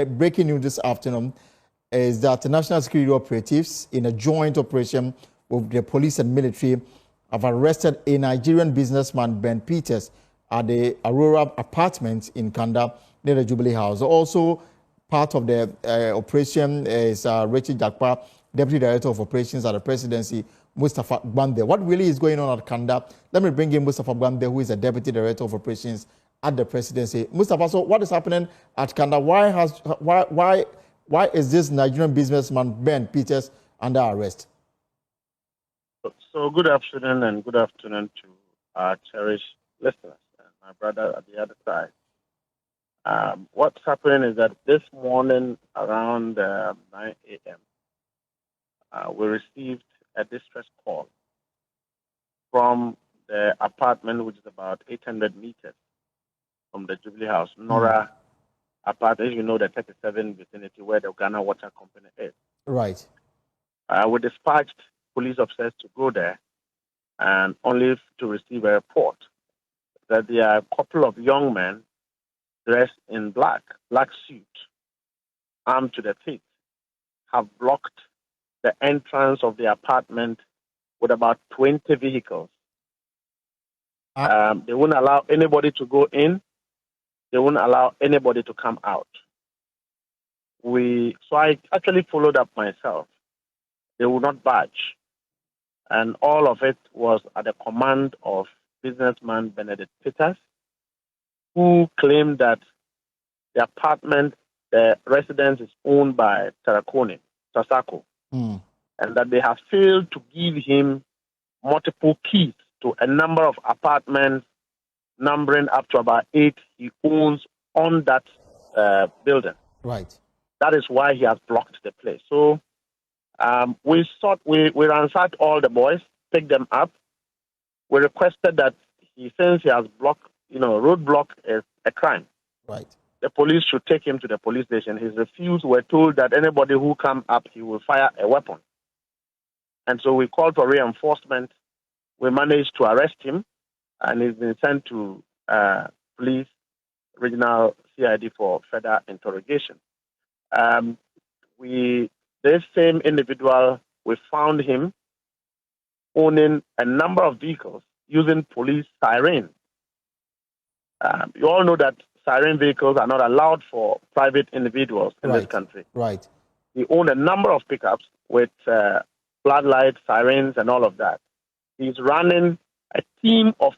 breaking news this afternoon is that the national security operatives, in a joint operation with the police and military, have arrested a Nigerian businessman, Ben Peters, at the Aurora apartment in Kanda near the Jubilee House. Also, part of the operation is Richard Jakpa, Deputy Director of Operations at the Presidency, Mustafa Gbande. What really is going on at Kanda? Let me bring in Mustafa Gbande, who is the Deputy Director of Operations at the Presidency. Mustafa, so what is happening at Kanda? Why is this Nigerian businessman Ben Peters under arrest? So good afternoon, and good afternoon to our cherished listeners and my brother at the other side. What's happening is that this morning around 9 a.m., we received a distress call from the apartment, which is about 800 meters from the Jubilee House, Nora apartment, you know, the 37 vicinity where the Ghana Water Company is. Right. We dispatched police officers to go there, and only to receive a report that there are a couple of young men dressed in black suit, armed to the teeth, have blocked the entrance of the apartment with about 20 vehicles. They won't allow anybody to go in. They won't allow anybody to come out. So I actually followed up myself. They would not budge. And all of it was at the command of businessman Benedict Peters, who claimed that the apartment, the residence is owned by Tasako, and that they have failed to give him multiple keys to a number of apartments, numbering up to about 8 he owns on that building. Right. That is why he has blocked the place. So we ransacked all the boys, picked them up. We requested that since he has blocked, roadblock is a crime. Right. The police should take him to the police station. He refused. We're told that anybody who comes up, he will fire a weapon. And so we called for reinforcement. We managed to arrest him, and he's been sent to police regional CID for further interrogation. This same individual, we found him owning a number of vehicles using police sirens. You all know that siren vehicles are not allowed for private individuals in this country. Right. He owned a number of pickups with floodlights, sirens, and all of that. He's running a team of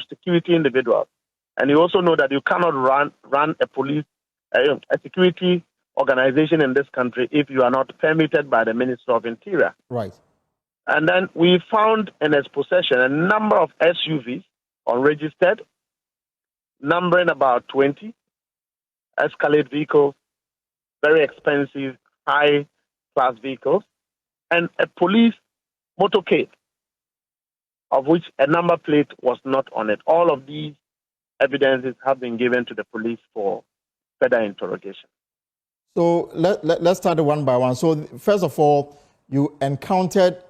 security individuals. And you also know that you cannot run a security organization in this country if you are not permitted by the Minister of Interior. Right. And then we found in his possession a number of SUVs unregistered, numbering about 20, Escalade vehicles, very expensive, high-class vehicles, and a police motorcade, of which a number plate was not on it. All of these evidences have been given to the police for further interrogation. So let's start one by one. So first of all, you encountered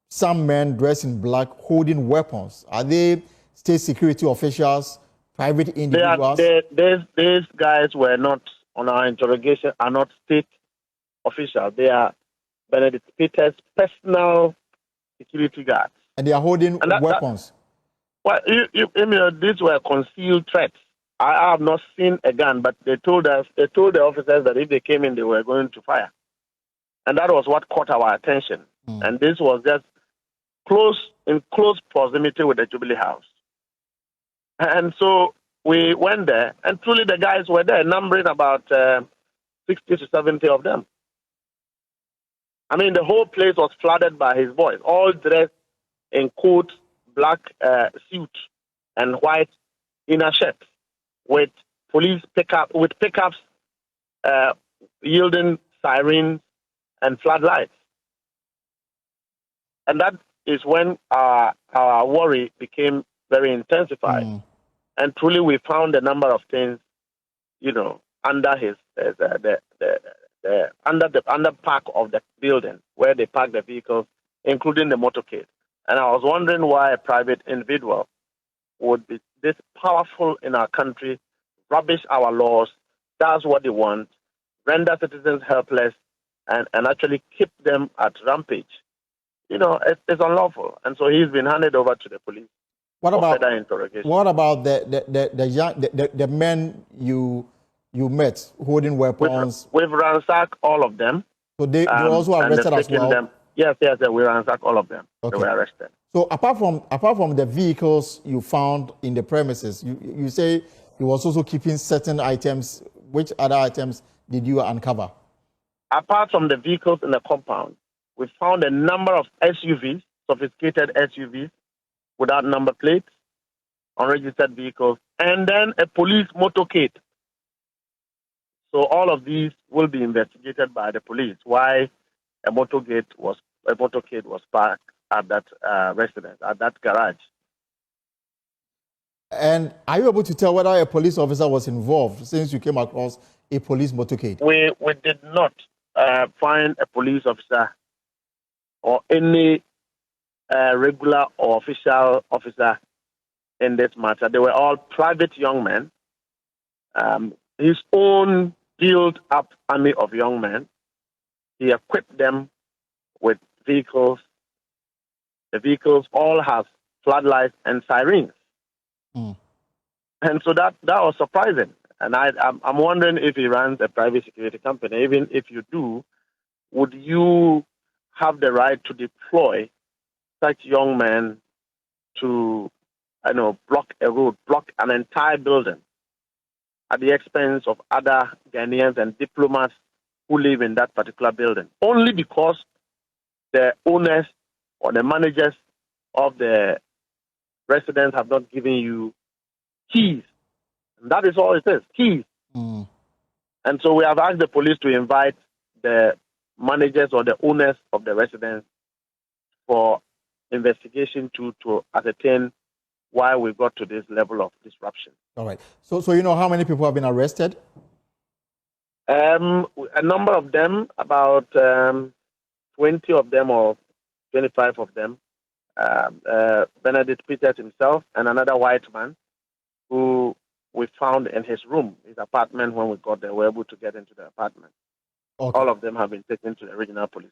some men dressed in black holding weapons. Are they state security officials, private individuals? These guys were not, on our interrogation, are not state officials. They are Benedict Peters' personal security guards. And they are holding weapons? These were concealed threats. I have not seen a gun, but they told the officers that if they came in, they were going to fire. And that was what caught our attention. And this was just in close proximity with the Jubilee House. And so we went there, and truly the guys were there, numbering about 60 to 70 of them. I mean, the whole place was flooded by his boys, all dressed in coats, black suit, and white inner shirts, with pickups yielding sirens and floodlights. And that is when our worry became very intensified. And truly we found a number of things, under under park of the building where they park the vehicles, including the motorcade. And I was wondering why a private individual would be this powerful in our country, rubbish our laws, does what they want, render citizens helpless, and actually keep them at rampage. It's unlawful. And so he's been handed over to the police for further interrogation. What about the men you met holding weapons? We've ransacked all of them. So they were also arrested as well? Them. Yes, we ransacked all of them. Okay. They were arrested. So apart from the vehicles you found in the premises, you say you was also keeping certain items. Which other items did you uncover? Apart from the vehicles in the compound, we found a number of SUVs, sophisticated SUVs, without number plates, unregistered vehicles, and then a police motorcade. So all of these will be investigated by the police. Why a motorcade was parked at that residence, at that garage. And are you able to tell whether a police officer was involved since you came across a police motorcade? We did not find a police officer or any regular or official officer in this matter. They were all private young men. His own built-up army of young men. He equipped them with vehicles. The vehicles all have floodlights and sirens. And so that was surprising. And I'm wondering if he runs a private security company. Even if you do, would you have the right to deploy such young men to, block a road, block an entire building at the expense of other Ghanaians and diplomats who live in that particular building, only because the owners or the managers of the residents have not given you keys? And that is all it is, keys. And so we have asked the police to invite the managers or the owners of the residence for investigation to ascertain why we got to this level of disruption. All right. So you know how many people have been arrested? A number of them, about 20 of them or 25 of them. Benedict Peters himself and another white man who we found in his room, his apartment. When we got there, we were able to get into the apartment. Okay. All of them have been taken to the regional police.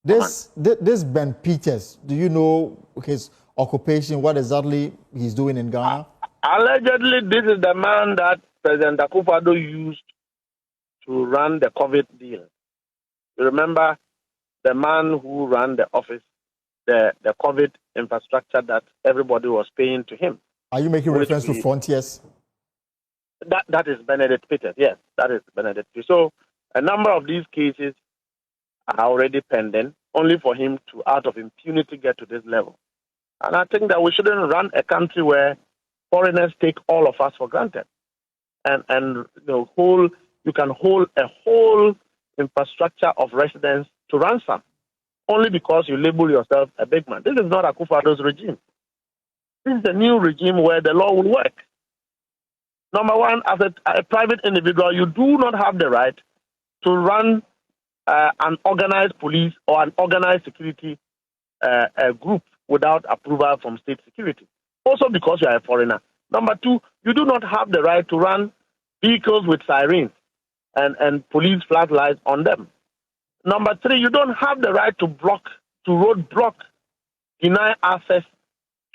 This Ben Peters, do you know his occupation, what exactly he's doing in Ghana? Allegedly, this is the man that President Akufo-Addo used to run the COVID deal. You remember the man who ran the office, the COVID infrastructure that everybody was paying to him. Are you making reference to Frontiers? That is Benedict Peters, yes, that is Benedict Peters. So a number of these cases are already pending, only for him to, out of impunity, get to this level. And I think that we shouldn't run a country where foreigners take all of us for granted. And you can hold a whole infrastructure of residents to ransom only because you label yourself a big man. This is not Akufo-Addo's regime. This is a new regime where the law will work. Number one, as a private individual, you do not have the right to run an organized police or an organized security group without approval from state security. Also because you are a foreigner. Number two, you do not have the right to run vehicles with sirens and police floodlights on them. Number three, you don't have the right to roadblock, deny access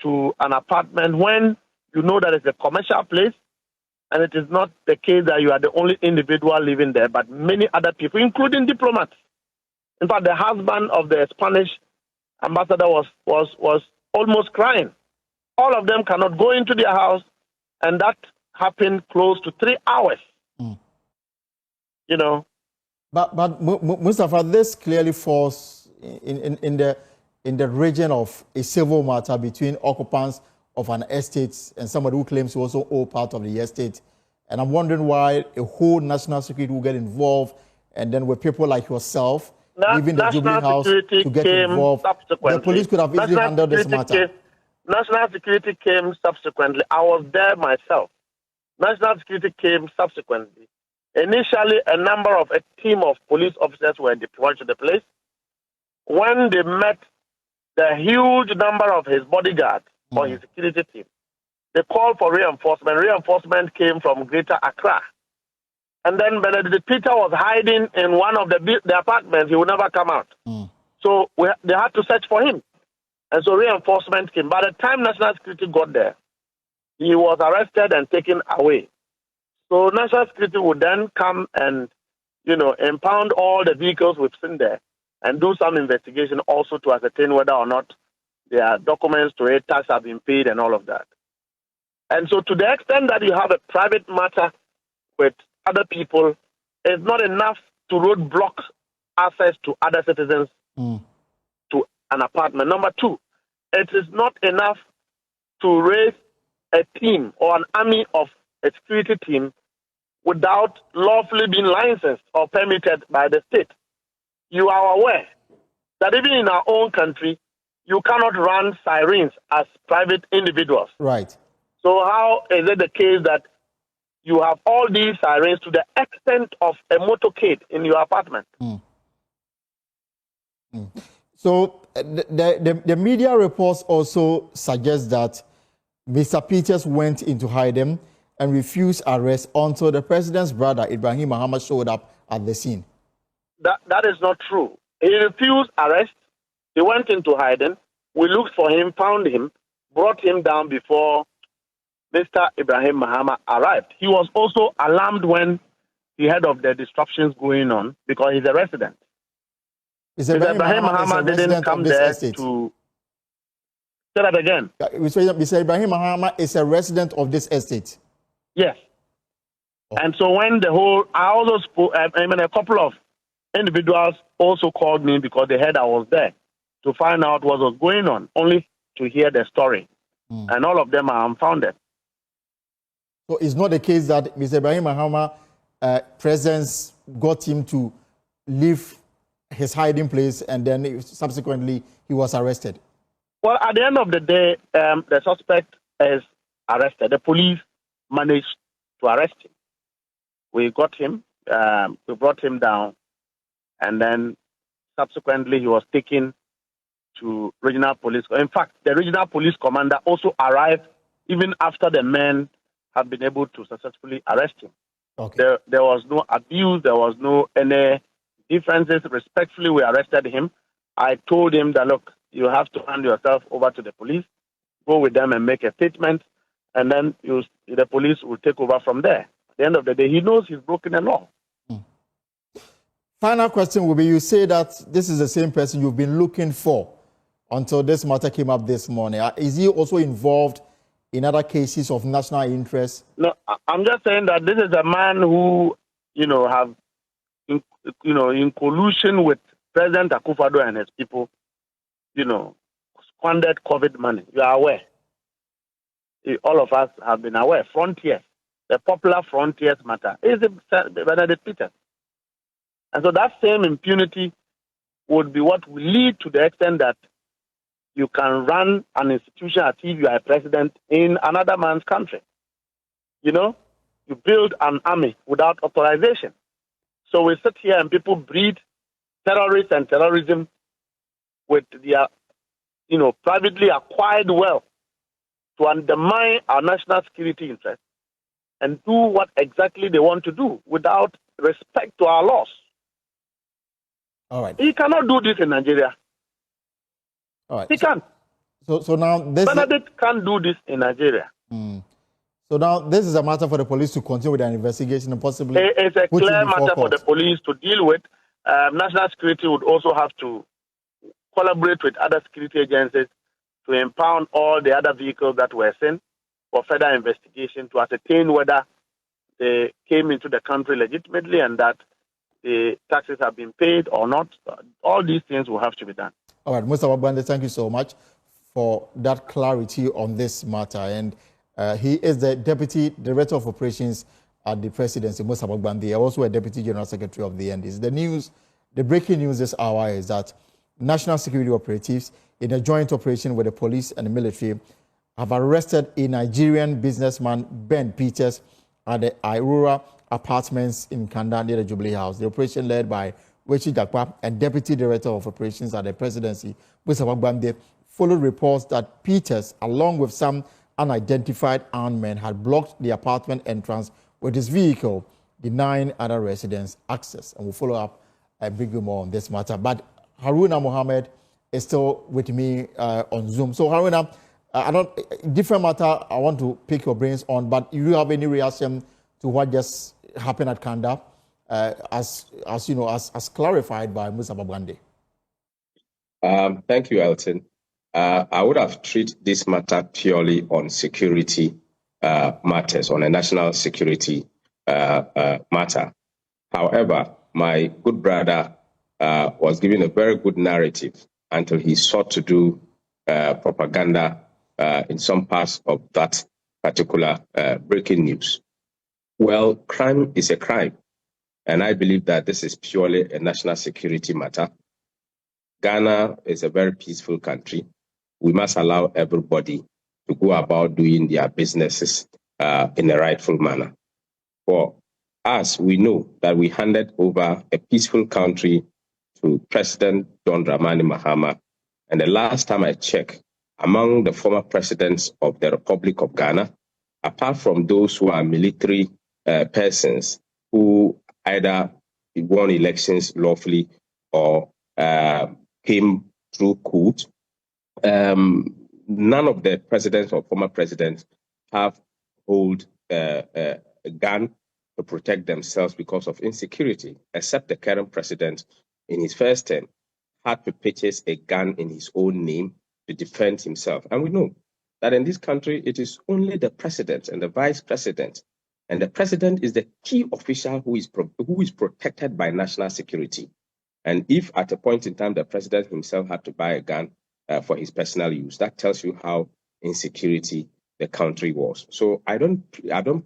to an apartment when you know that it's a commercial place and it is not the case that you are the only individual living there, but many other people, including diplomats. In fact, the husband of the Spanish ambassador was almost crying. All of them cannot go into their house, and that happened close to 3 hours. But Mustafa, this clearly falls in the region of a civil matter between occupants of an estate and somebody who claims to also own part of the estate. And I'm wondering why a whole national security will get involved, and then with people like yourself, leaving the Jubilee House to get involved. The police could have easily handled this matter. National security came subsequently. I was there myself. National security came subsequently. Initially, a team of police officers were deployed to the place. When they met the huge number of his bodyguards or his security team, they called for reinforcement. Reinforcement came from Greater Accra. And then Benedict Peter was hiding in one of the apartments. He would never come out. So they had to search for him. And so reinforcement came. By the time National Security got there, he was arrested and taken away. So National Security would then come and, impound all the vehicles we've seen there and do some investigation also to ascertain whether or not there are documents to it, tax have been paid and all of that. And so to the extent that you have a private matter with other people, it's not enough to roadblock access to other citizens to an apartment. Number two, it is not enough to raise a team or an army of a security team without lawfully being licensed or permitted by the state. You are aware that even in our own country, you cannot run sirens as private individuals. Right. So how is it the case that you have all these sirens to the extent of a motorcade in your apartment? So the media reports also suggest that Mr. Peters went into hiding and refused arrest until the president's brother, Ibrahim Muhammad, showed up at the scene. That is not true. He refused arrest. He went into hiding. We looked for him, found him, brought him down before Mr. Ibrahim Muhammad arrived. He was also alarmed when he heard of the disruptions going on because he's a resident. Mr. Ibrahim Muhammad didn't come there to... Say that again. Mr. Ibrahim Muhammad is a resident of this estate. Yes. Oh. And so when I also spoke, a couple of individuals also called me because they heard I was there to find out what was going on, only to hear the story. And all of them are unfounded. So it's not the case that Mr. Ibrahim Muhammad presence got him to leave his hiding place and then subsequently he was arrested? Well, at the end of the day, the suspect is arrested. The police managed to arrest him. We got him, we brought him down, and then subsequently he was taken to regional police. In fact, the regional police commander also arrived even after the men had been able to successfully arrest him. Okay. There was no abuse, there was no any differences. Respectfully, we arrested him. I told him that, look, you have to hand yourself over to the police, go with them and make a statement, and then the police will take over from there. At the end of the day, he knows he's broken the law. Final question will be, you say that this is the same person you've been looking for until this matter came up this morning. Is he also involved in other cases of national interest? No, I'm just saying that this is a man who, have, in collusion with President Akufo-Addo and his people, squandered COVID money. You are aware. All of us have been aware. Frontiers, the popular Frontiers matter, is Benedict Peters. And so that same impunity would be what will lead to the extent that you can run an institution as if you are a president in another man's country. You build an army without authorization. So we sit here and people breed terrorists and terrorism with their, privately acquired wealth to undermine our national security interests and do what exactly they want to do without respect to our laws. All right. He cannot do this in Nigeria. All right. He can't. So now this Benedict can't do this in Nigeria. So now this is a matter for the police to continue with their investigation and possibly... It's a clear matter for the police to deal with. National security would also have to collaborate with other security agencies to impound all the other vehicles that were seen for further investigation to ascertain whether they came into the country legitimately and that the taxes have been paid or not. All these things will have to be done. All right, Mr. Wagbande, thank you so much for that clarity on this matter. And he is the Deputy Director of Operations at the Presidency, Musa Wagbande, also a Deputy General Secretary of the NDs. The breaking news this hour is that national security operatives in a joint operation with the police and the military have arrested a Nigerian businessman, Ben Peters, at the Aurora Apartments in Kanda near the Jubilee House. The operation led by Jakpa and Deputy Director of Operations at the Presidency, Musa Wagbande, followed reports that Peters, along with some unidentified armed men, had blocked the apartment entrance with his vehicle denying other residents access. And we'll follow up and bring you more on this matter. But Haruna Mohammed is still with me on Zoom. So Haruna, different matter I want to pick your brains on, but you have any reaction to what just happened at Kanda, as you know, as clarified by Musa Babwande? Thank you, Elton. I would have treated this matter purely on security matters, on a national security matter. However, my good brother was given a very good narrative until he sought to do propaganda in some parts of that particular breaking news. Well, crime is a crime, and I believe that this is purely a national security matter. Ghana is a very peaceful country. We must allow everybody to go about doing their businesses in a rightful manner. For us, we know that we handed over a peaceful country to President John Dramani Mahama. And the last time I checked, among the former presidents of the Republic of Ghana, apart from those who are military persons who either won elections lawfully or came through coup, none of the presidents or former presidents have hold a gun to protect themselves because of insecurity, except the current president in his first term had to purchase a gun in his own name to defend himself. And we know that in this country, it is only the president and the vice president, and the president is the key official who is protected by national security. And if at a point in time the president himself had to buy a gun for his personal use, that tells you how insecurity the country was. So I don't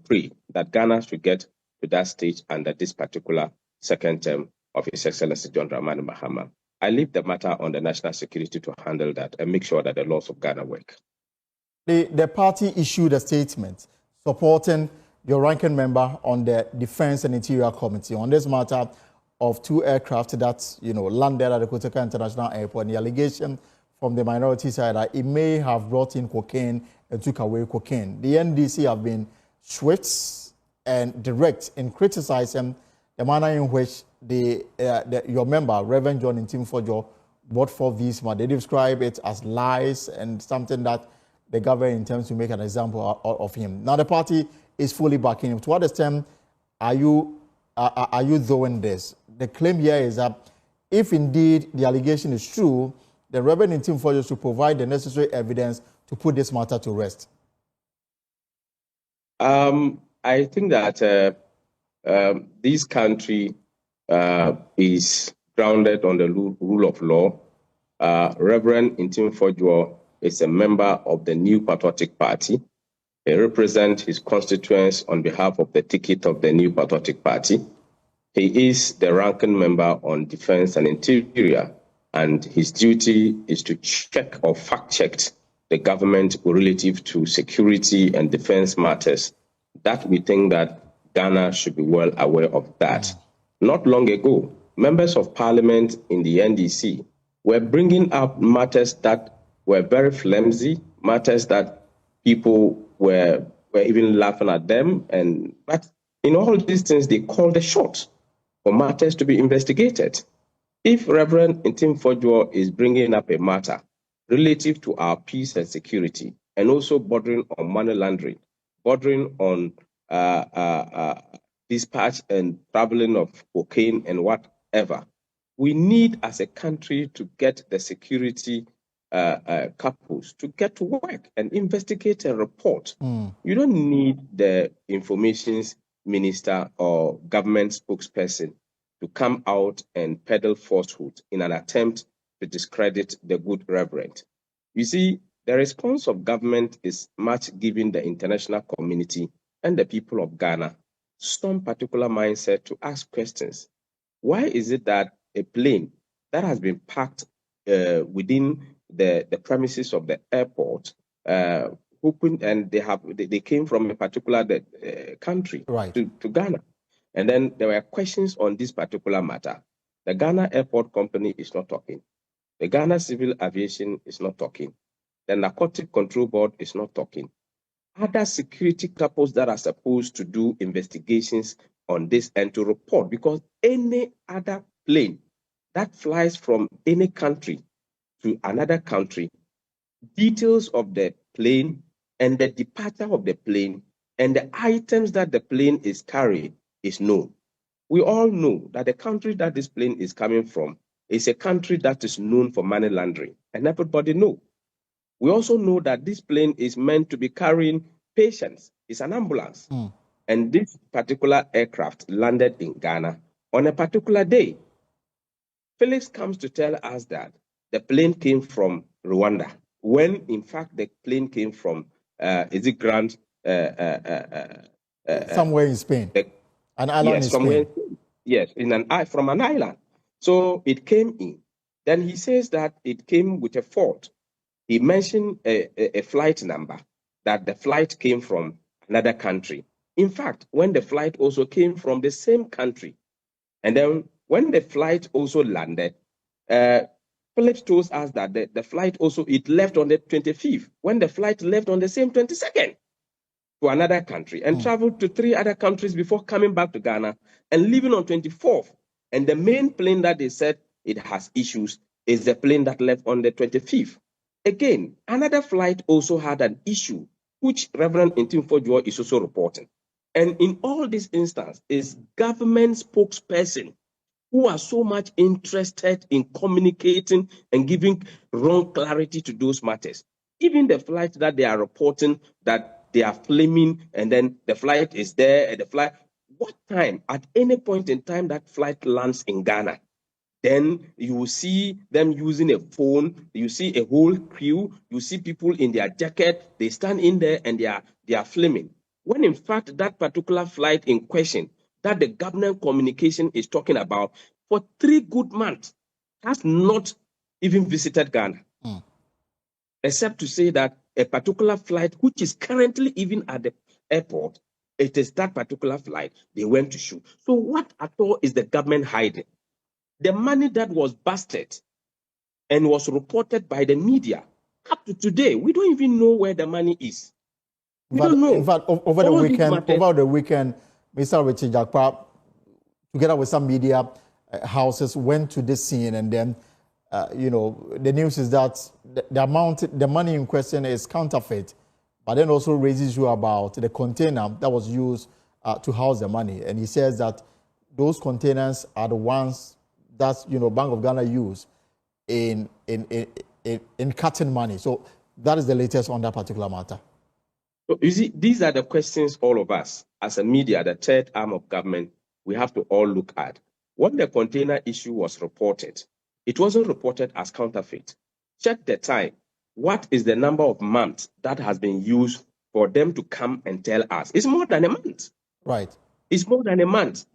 pray that Ghana should get to that stage under this particular second term of His Excellency John Dramani Mahama. I leave the matter on the national security to handle that and make sure that the laws of Ghana work. The party issued a statement supporting your ranking member on the Defense and Interior Committee on this matter of 2 aircraft that landed at the Koteka International Airport. The allegation from the minority side that it may have brought in cocaine and took away cocaine. The NDC have been swift and direct in criticizing the manner in which your member, Reverend John Ntimfodjo, brought forth these matters. They describe it as lies and something that the government intends to make an example of him. Now the party is fully backing him. To what extent are you doing this? The claim here is that if indeed the allegation is true, the Reverend Ntimfodjo should provide the necessary evidence to put this matter to rest. I think that this country is grounded on the rule of law. Reverend Ntimfodjo is a member of the New Patriotic Party. He represents his constituents on behalf of the ticket of the New Patriotic Party. He is the ranking member on Defense and Interior, and his duty is to check or fact-check the government relative to security and defense matters. That we think that Ghana should be well aware of that. Not long ago, members of parliament in the NDC were bringing up matters that were very flimsy, matters that people were even laughing at them. But in all these things, they called the shot for matters to be investigated. If Reverend Ntimfodjo is bringing up a matter relative to our peace and security, and also bordering on money laundering, bordering on dispatch and traveling of cocaine and whatever, we need as a country to get the security couples to get to work and investigate and report. You don't need the information minister or government spokesperson to come out and peddle falsehood in an attempt to discredit the good reverend. You see, the response of government is much giving the international community and the people of Ghana some particular mindset to ask questions. Why is it that a plane that has been parked within the premises of the airport, and they came from a particular country to Ghana, and then there were questions on this particular matter. The Ghana Airport Company is not talking. The Ghana Civil Aviation is not talking. The Narcotic Control Board is not talking. Other security couples that are supposed to do investigations on this and to report, because any other plane that flies from any country to another country, details of the plane and the departure of the plane and the items that the plane is carrying is known. We all know that the country that this plane is coming from is a country that is known for money laundering, and everybody knows. We also know that this plane is meant to be carrying patients. It's an ambulance. And this particular aircraft landed in Ghana on a particular day. Felix comes to tell us that the plane came from Rwanda, when in fact the plane came from, is it Grand? Somewhere in Spain. An island in Spain. Yes, from an island. So it came in. Then he says that it came with a fault. He mentioned a flight number, that the flight came from another country. In fact, when the flight also came from the same country, and then when the flight also landed, Phillips told us that the flight also, it left on the 25th, when the flight left on the same 22nd to another country and traveled to 3 other countries before coming back to Ghana and leaving on 24th. And the main plane that they said it has issues is the plane that left on the 25th. Again, another flight also had an issue, which Reverend Intimfojua is also reporting. And in all these instances, is government spokesperson who are so much interested in communicating and giving wrong clarity to those matters. Even the flight that they are reporting that they are filming, and then the flight is there, and the flight, what time, at any point in time that flight lands in Ghana, then you will see them using a phone, you see a whole crew, you see people in their jacket, they stand in there and they are filming. When in fact that particular flight in question that the government communication is talking about for 3 good months has not even visited Ghana. Except to say that a particular flight, which is currently even at the airport, it is that particular flight they went to shoot. So what at all is the government hiding? The money that was busted and was reported by the media, up to today, we don't even know where the money is. We don't know. In fact, over the weekend, Mr. Richard Jakpa, together with some media houses, went to this scene, and then, the news is that the money in question is counterfeit, but then also raises you about the container that was used to house the money, and he says that those containers are the ones that Bank of Ghana use in cutting money. So that is the latest on that particular matter. So you see, these are the questions all of us, as a media, the third arm of government, we have to all look at. When the container issue was reported, it wasn't reported as counterfeit. Check the time. What is the number of months that has been used for them to come and tell us? It's more than a month. Right. It's more than a month.